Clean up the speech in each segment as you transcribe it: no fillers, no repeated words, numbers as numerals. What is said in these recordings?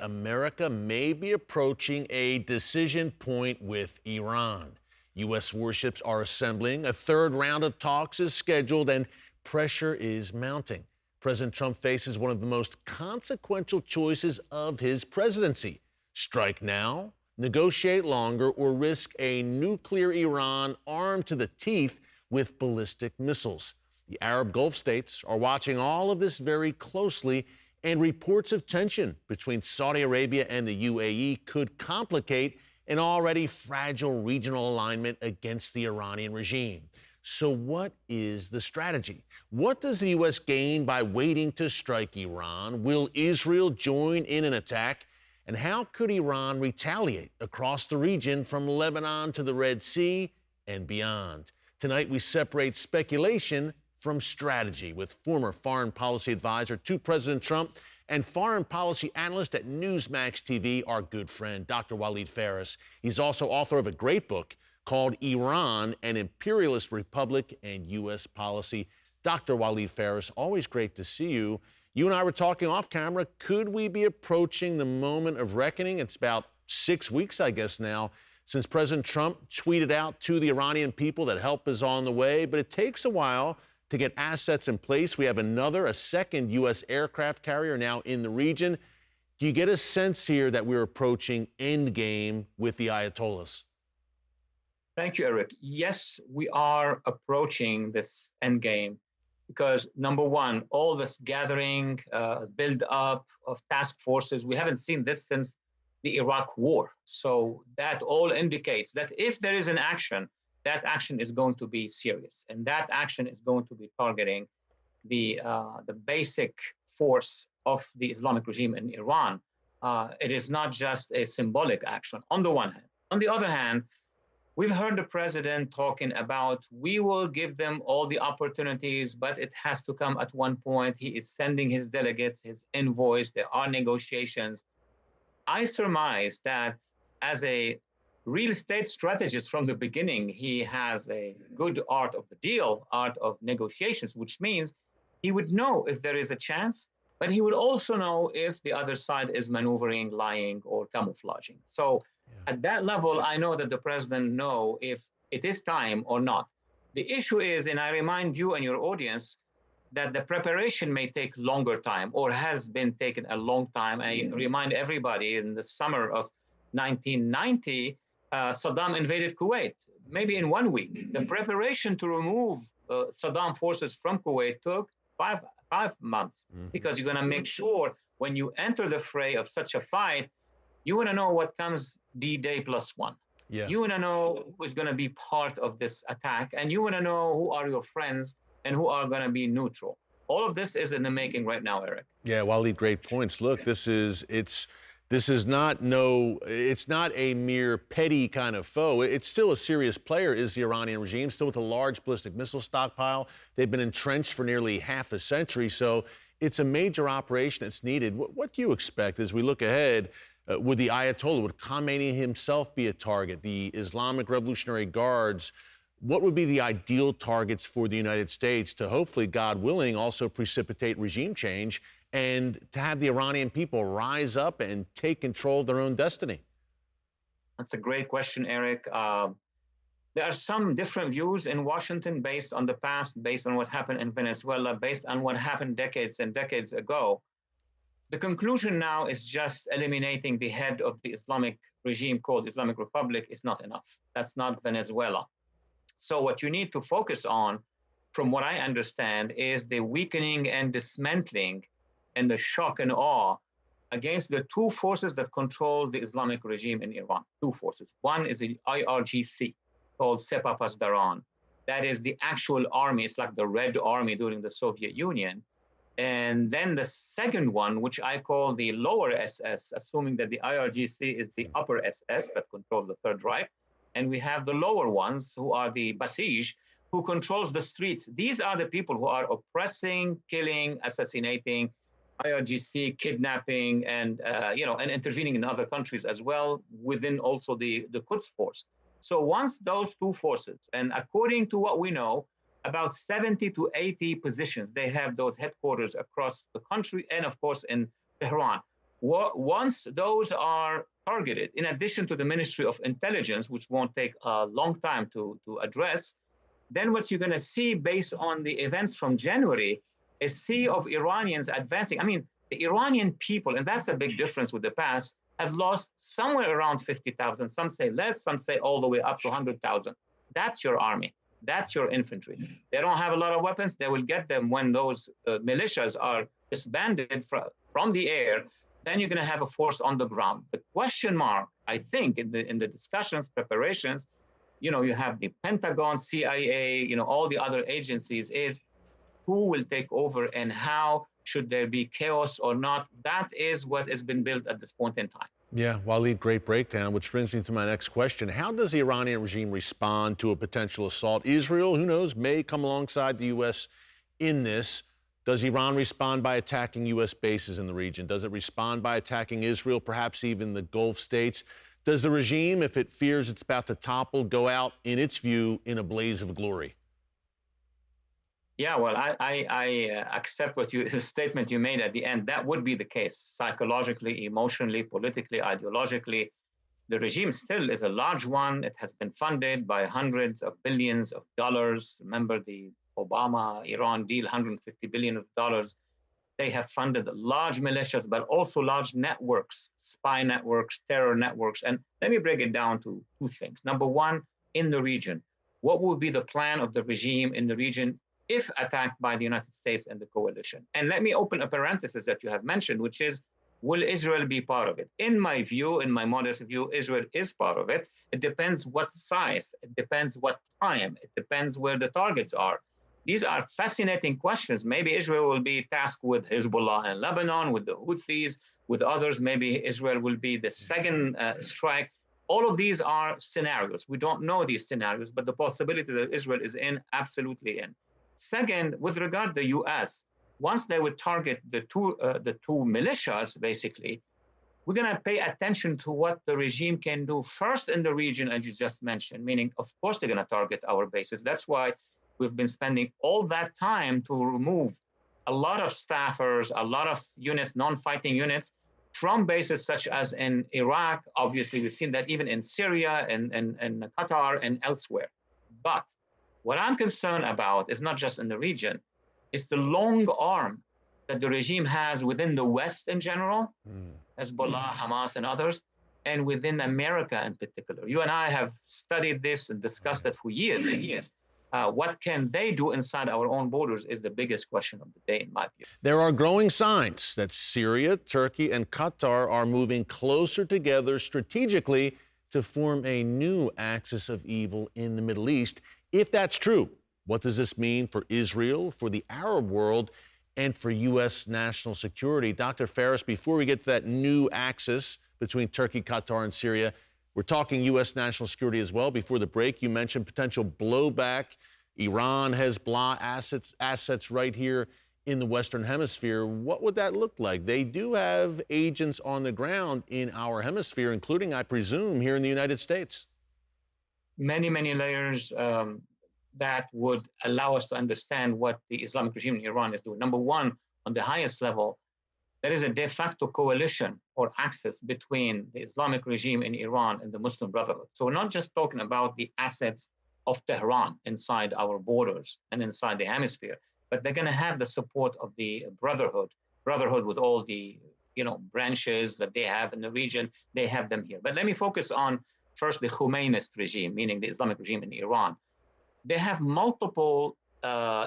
America may be approaching a decision point with Iran. U.S. warships are assembling. A third round of talks is scheduled, and pressure is mounting. President Trump faces one of the most consequential choices of his presidency: strike now, negotiate longer, or risk a nuclear Iran armed to the teeth with ballistic missiles. The Arab Gulf states are watching all of this very closely, and reports of tension between Saudi Arabia and the UAE could complicate an already fragile regional alignment against the Iranian regime. So what is the strategy? What does the U.S. gain by waiting to strike Iran? Will Israel join in an attack? And how could Iran retaliate across the region from Lebanon to the Red Sea and beyond? Tonight, we separate speculation from strategy with former foreign policy advisor to President Trump and foreign policy analyst at Newsmax TV, our good friend, Dr. Waleed Phares. He's also author of a great book called Iran, an Imperialist Republic and U.S. Policy. Dr. Waleed Phares, always great to see you. You and I were talking off camera. Could we be approaching the moment of reckoning? It's about 6 weeks, I guess, now, since President Trump tweeted out to the Iranian people that help is on the way, but it takes a while to get assets in place. We have a second U.S. aircraft carrier now in the region. Do you get a sense here that we're approaching endgame with the Ayatollahs? Thank you, Eric. Yes, we are approaching this endgame because, number one, all this gathering, build-up of task forces, we haven't seen this since the Iraq War. So that all indicates that if there is an action, that action is going to be serious, and that action is going to be targeting the basic force of the Islamic regime in Iran. It is not just a symbolic action, on the one hand. On the other hand, we've heard the president talking about we will give them all the opportunities, but it has to come at one point. He is sending his delegates, his envoys. There are negotiations. I surmise that as a real estate strategist from the beginning, he has a good art of the deal, art of negotiations, which means he would know if there is a chance, but he would also know if the other side is maneuvering, lying, or camouflaging. So at that level, I know that the president knows if it is time or not. The issue is, and I remind you and your audience, that the preparation may take longer time or has been taken a long time. I remind everybody in the summer of 1990, Saddam invaded Kuwait, maybe in 1 week. The preparation to remove Saddam forces from Kuwait took five months, because you're going to make sure when you enter the fray of such a fight, you want to know what comes D-Day +1. Yeah. You want to know who is going to be part of this attack, and you want to know who are your friends and who are going to be neutral. All of this is in the making right now, Eric. Yeah, Waleed, great points. Look, it's not a mere petty kind of foe. It's still a serious player, is the Iranian regime, still with a large ballistic missile stockpile. They've been entrenched for nearly half a century, so it's a major operation that's needed. What do you expect as we look ahead? Would the Ayatollah, would Khamenei himself be a target? The Islamic Revolutionary Guards? What would be the ideal targets for the United States to hopefully, God willing, also precipitate regime change and to have the Iranian people rise up and take control of their own destiny? That's a great question, Eric. There are some different views in Washington based on the past, based on what happened in Venezuela, based on what happened decades and decades ago. The conclusion now is just eliminating the head of the Islamic regime called Islamic Republic is not enough. That's not Venezuela. So what you need to focus on, from what I understand, is the weakening and dismantling and the shock and awe against the two forces that control the Islamic regime in Iran. Two forces. One is the IRGC, called Sepah Pasdaran. That is the actual army. It's like the Red Army during the Soviet Union. And then the second one, which I call the lower SS, assuming that the IRGC is the upper SS that controls the Third Reich. And we have the lower ones, who are the Basij, who controls the streets. These are the people who are oppressing, killing, assassinating, IRGC, kidnapping, and intervening in other countries as well, within also the Quds force. So once those two forces, and according to what we know, about 70 to 80 positions, they have those headquarters across the country and, of course, in Tehran. Once those are targeted, in addition to the Ministry of Intelligence, which won't take a long time to address, then what you're going to see based on the events from January, a sea of Iranians advancing. I mean, the Iranian people, and that's a big difference with the past, have lost somewhere around 50,000. Some say less, some say all the way up to 100,000. That's your army. That's your infantry. They don't have a lot of weapons. They will get them when those militias are disbanded from the air. Then you're going to have a force on the ground. The question mark, I think, in the discussions, preparations, you have the Pentagon, CIA, all the other agencies, is who will take over and how should there be chaos or not. That is what has been built at this point in time. Yeah, Waleed, great breakdown, which brings me to my next question. How does the Iranian regime respond to a potential assault? Israel, who knows, may come alongside the U.S. in this. Does Iran respond by attacking U.S. bases in the region? Does it respond by attacking Israel, perhaps even the Gulf states? Does the regime, if it fears it's about to topple, go out, in its view, in a blaze of glory? Yeah, well, I accept the statement you made at the end. That would be the case. Psychologically, emotionally, politically, ideologically, the regime still is a large one. It has been funded by hundreds of billions of dollars. Remember the Obama-Iran deal, $150 billion. They have funded large militias, but also large networks, spy networks, terror networks. And let me break it down to two things. Number one, in the region, what would be the plan of the regime in the region if attacked by the United States and the coalition? And let me open a parenthesis that you have mentioned, which is, will Israel be part of it? In my view, in my modest view, Israel is part of it. It depends what size, it depends what time, it depends where the targets are. These are fascinating questions. Maybe Israel will be tasked with Hezbollah in Lebanon, with the Houthis, with others. Maybe Israel will be the second strike. All of these are scenarios. We don't know these scenarios, but the possibility that Israel is in, absolutely in. Second, with regard to the U.S., once they would target the two militias, basically, we're going to pay attention to what the regime can do first in the region, as you just mentioned, meaning, of course, they're going to target our bases. That's why we've been spending all that time to remove a lot of staffers, a lot of units, non-fighting units, from bases such as in Iraq. Obviously, we've seen that even in Syria and Qatar and elsewhere. But what I'm concerned about is not just in the region, it's the long arm that the regime has within the West in general, Hezbollah, Hamas, and others, and within America in particular. You and I have studied this and discussed it for years and years. What can they do inside our own borders is the biggest question of the day, in my view. There are growing signs that Syria, Turkey, and Qatar are moving closer together strategically to form a new axis of evil in the Middle East. If that's true, what does this mean for Israel, for the Arab world, and for U.S. national security? Dr. Faris, before we get to that new axis between Turkey, Qatar, and Syria, we're talking U.S. national security as well. Before the break, you mentioned potential blowback. Iran, Hezbollah assets right here in the Western Hemisphere. What would that look like? They do have agents on the ground in our hemisphere, including, I presume, here in the United States. Many, many layers that would allow us to understand what the Islamic regime in Iran is doing. Number one, on the highest level, there is a de facto coalition or axis between the Islamic regime in Iran and the Muslim Brotherhood. So we're not just talking about the assets of Tehran inside our borders and inside the hemisphere, but they're going to have the support of the Brotherhood with all the branches that they have in the region. They have them here. But let me focus on first the Khomeinist regime, meaning the Islamic regime in Iran. They have multiple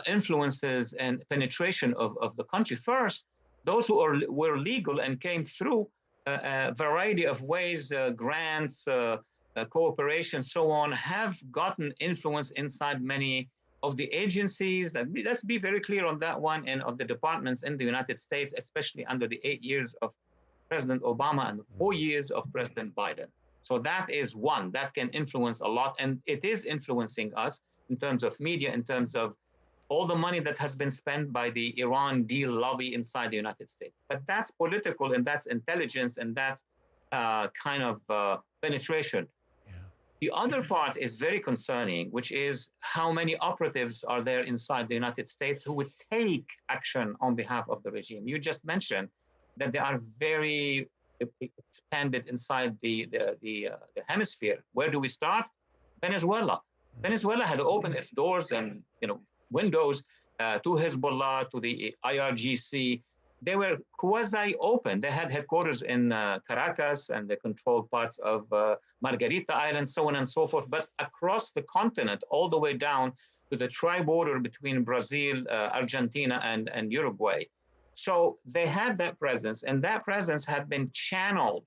influences and penetration of the country. First, those who were legal and came through a variety of ways, grants, cooperation, so on, have gotten influence inside many of the agencies. Let's be very clear on that one, and of the departments in the United States, especially under the 8 years of President Obama and the 4 years of President Biden. So that is one that can influence a lot, and it is influencing us in terms of media, in terms of all the money that has been spent by the Iran deal lobby inside the United States. But that's political, and that's intelligence, and that's kind of penetration. Yeah. The other part is very concerning, which is how many operatives are there inside the United States who would take action on behalf of the regime. You just mentioned that they are very expanded inside the hemisphere. Where do we start? Venezuela. Venezuela had opened its doors and windows to Hezbollah, to the IRGC. They were quasi-open. They had headquarters in Caracas, and they controlled parts of Margarita Island, so on and so forth. But across the continent, all the way down to the tri-border between Brazil, Argentina, and Uruguay. So they had that presence, and that presence had been channeled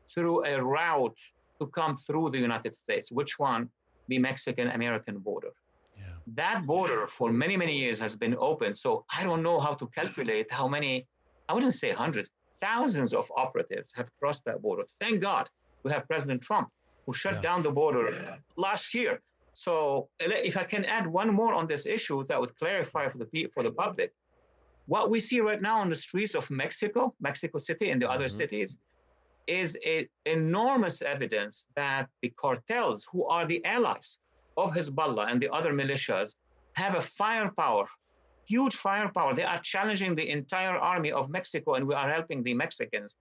through a route to come through the United States. Which one? The Mexican-American border. Yeah. That border for many, many years has been open. So I don't know how to calculate how many, I wouldn't say hundreds, thousands of operatives have crossed that border. Thank God we have President Trump, who shut down the border last year. So if I can add one more on this issue that would clarify for the public, what we see right now on the streets of Mexico City, and the other cities, is enormous evidence that the cartels, who are the allies of Hezbollah and the other militias, have a firepower, huge firepower. They are challenging the entire army of Mexico, and we are helping the Mexicans.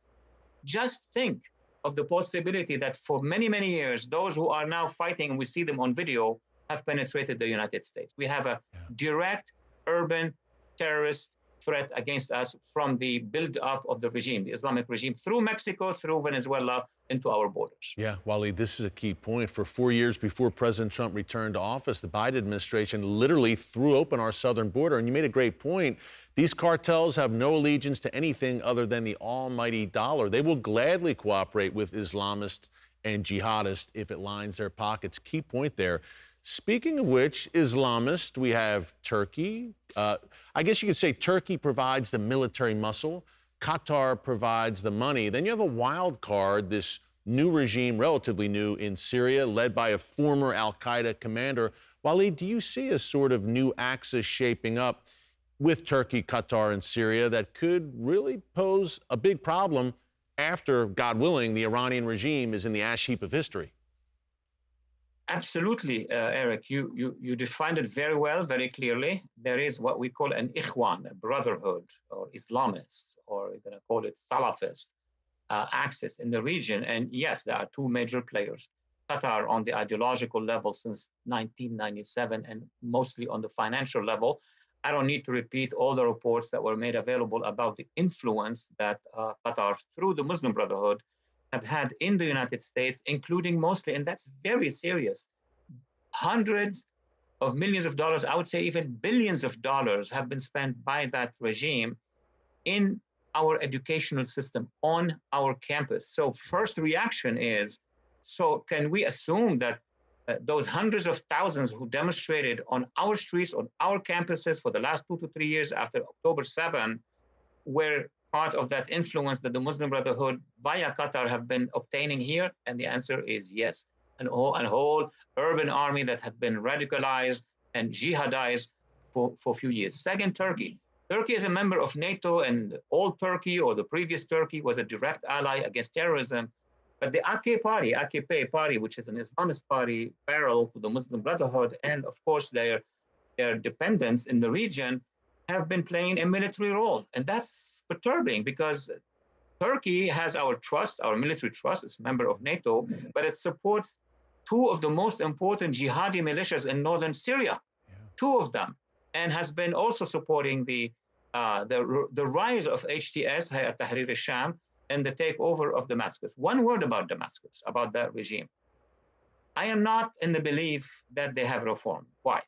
Just think of the possibility that for many, many years, those who are now fighting, and we see them on video, have penetrated the United States. We have a direct urban terrorist threat against us from the build-up of the regime, the Islamic regime, through Mexico, through Venezuela, into our borders. Yeah, Waleed, this is a key point. For 4 years before President Trump returned to office, the Biden administration literally threw open our southern border. And you made a great point. These cartels have no allegiance to anything other than the almighty dollar. They will gladly cooperate with Islamists and jihadists if it lines their pockets. Key point there. Speaking of which, Islamist, we have Turkey. I guess you could say Turkey provides the military muscle. Qatar provides the money. Then you have a wild card, this new regime, relatively new, in Syria, led by a former al-Qaeda commander. Waleed, do you see a sort of new axis shaping up with Turkey, Qatar, and Syria that could really pose a big problem after, God willing, the Iranian regime is in the ash heap of history? Absolutely, Eric. You defined it very well, very clearly. There is what we call an ikhwan, a brotherhood, or Islamists, or you're going to call it Salafist axis in the region. And yes, there are two major players. Qatar on the ideological level since 1997, and mostly on the financial level. I don't need to repeat all the reports that were made available about the influence that Qatar, through the Muslim Brotherhood, have had in the United States, including mostly, and that's very serious, hundreds of millions of dollars, I would say even billions of dollars, have been spent by that regime in our educational system, on our campus. So first reaction is, so can we assume that those hundreds of thousands who demonstrated on our streets, on our campuses for the last 2 to 3 years after October 7 were part of that influence that the Muslim Brotherhood via Qatar have been obtaining here? And the answer is yes. A whole urban army that had been radicalized and jihadized for a few years. Second, Turkey. Turkey is a member of NATO, and old Turkey, or the previous Turkey, was a direct ally against terrorism. But the AKP party, which is an Islamist party parallel to the Muslim Brotherhood, and of course their dependents in the region, have been playing a military role. And that's perturbing, because Turkey has our trust, our military trust. It's a member of NATO, but it supports two of the most important jihadi militias in northern Syria, two of them, and has been also supporting the rise of HTS, Hayat Tahrir al-Sham, and the takeover of Damascus. One word about Damascus, about that regime. I am not in the belief that they have reformed. Why?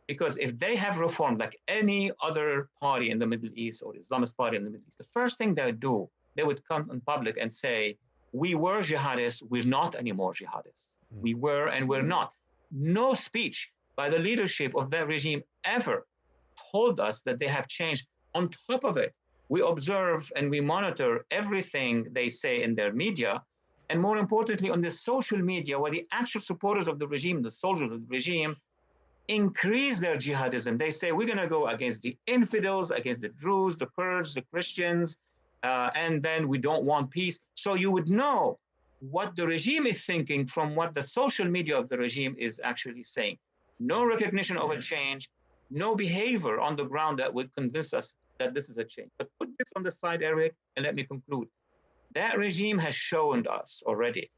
Because if they have reformed like any other party in the Middle East, or Islamist party in the Middle East, the first thing they would do, they would come in public and say, we were jihadists, we're not anymore jihadists. We were and we're not. No speech by the leadership of that regime ever told us that they have changed. On top of it, we observe and we monitor everything they say in their media, and more importantly, on the social media, where the actual supporters of the regime, the soldiers of the regime, increase their jihadism. They say, we're going to go against the infidels, against the Druze, the Kurds, the Christians, and then we don't want peace. So you would know what the regime is thinking from what the social media of the regime is actually saying. No recognition of a change, no behavior on the ground that would convince us that this is a change. But put politics on the side, Eric, and let me conclude. That regime has shown us already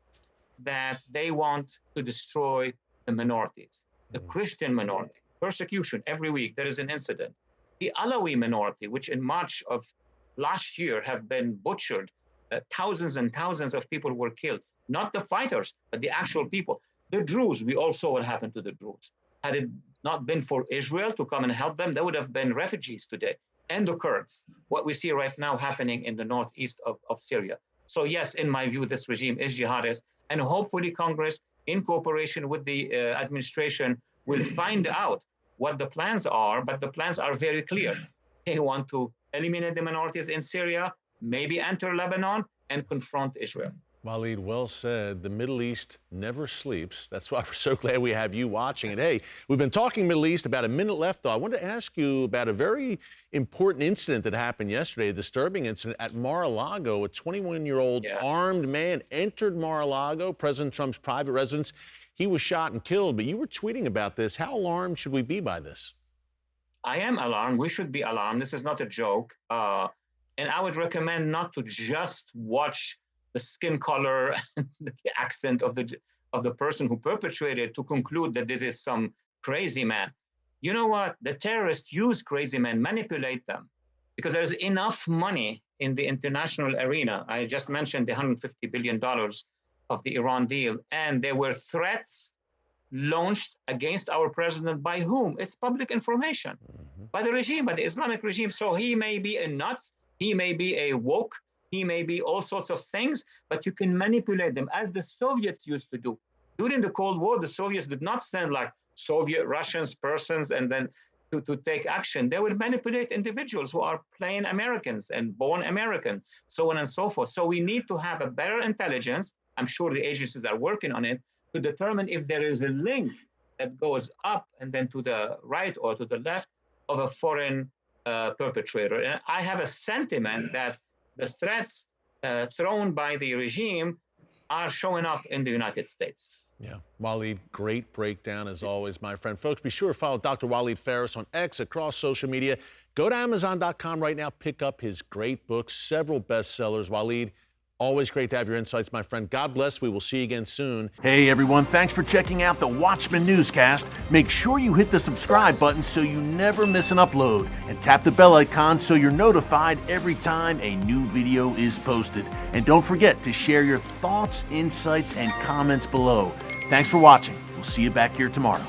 that they want to destroy the minorities, the Christian minority, persecution. Every week there is an incident. The Alawi minority, which in March of last year have been butchered, thousands and thousands of people were killed, not the fighters, but the actual people. The Druze, we all saw what happened to the Druze. Had it not been for Israel to come and help them, they would have been refugees today. And the Kurds, what we see right now happening in the northeast of Syria. So yes, in my view, this regime is jihadist, and hopefully Congress, in cooperation with the administration, will find out what the plans are, but the plans are very clear. They want to eliminate the minorities in Syria, maybe enter Lebanon, and confront Israel. Waleed, well said. The Middle East never sleeps. That's why we're so glad we have you watching it. Hey, we've been talking Middle East, about a minute left, though. I wanted to ask you about a very important incident that happened yesterday, a disturbing incident at Mar-a-Lago. A 21-year-old armed man entered Mar-a-Lago, President Trump's private residence. He was shot and killed, but you were tweeting about this. How alarmed should we be by this? I am alarmed. We should be alarmed. This is not a joke. And I would recommend not to just watch the skin color and the accent of the person who perpetrated to conclude that this is some crazy man. You know what? The terrorists use crazy men, manipulate them, because there's enough money in the international arena. I just mentioned the $150 billion of the Iran deal, and there were threats launched against our president by whom? It's public information. By the regime, by the Islamic regime. So he may be a nut, he may be a woke, he may be all sorts of things, but you can manipulate them, as the Soviets used to do. During the Cold War, the Soviets did not send like Soviet Russians, persons, and then to take action. They would manipulate individuals who are plain Americans and born American, so on and so forth. So we need to have a better intelligence. I'm sure the agencies are working on it to determine if there is a link that goes up and then to the right or to the left of a foreign perpetrator. And I have a sentiment that the threats thrown by the regime are showing up in the United States. Yeah, Waleed, great breakdown as always, my friend. Folks, be sure to follow Dr. Waleed Phares on X, across social media. Go to Amazon.com right now, pick up his great books, several bestsellers. Waleed, always great to have your insights, my friend. God bless. We will see you again soon. Hey, everyone. Thanks for checking out the Watchman Newscast. Make sure you hit the subscribe button so you never miss an upload, and tap the bell icon so you're notified every time a new video is posted. And don't forget to share your thoughts, insights, and comments below. Thanks for watching. We'll see you back here tomorrow.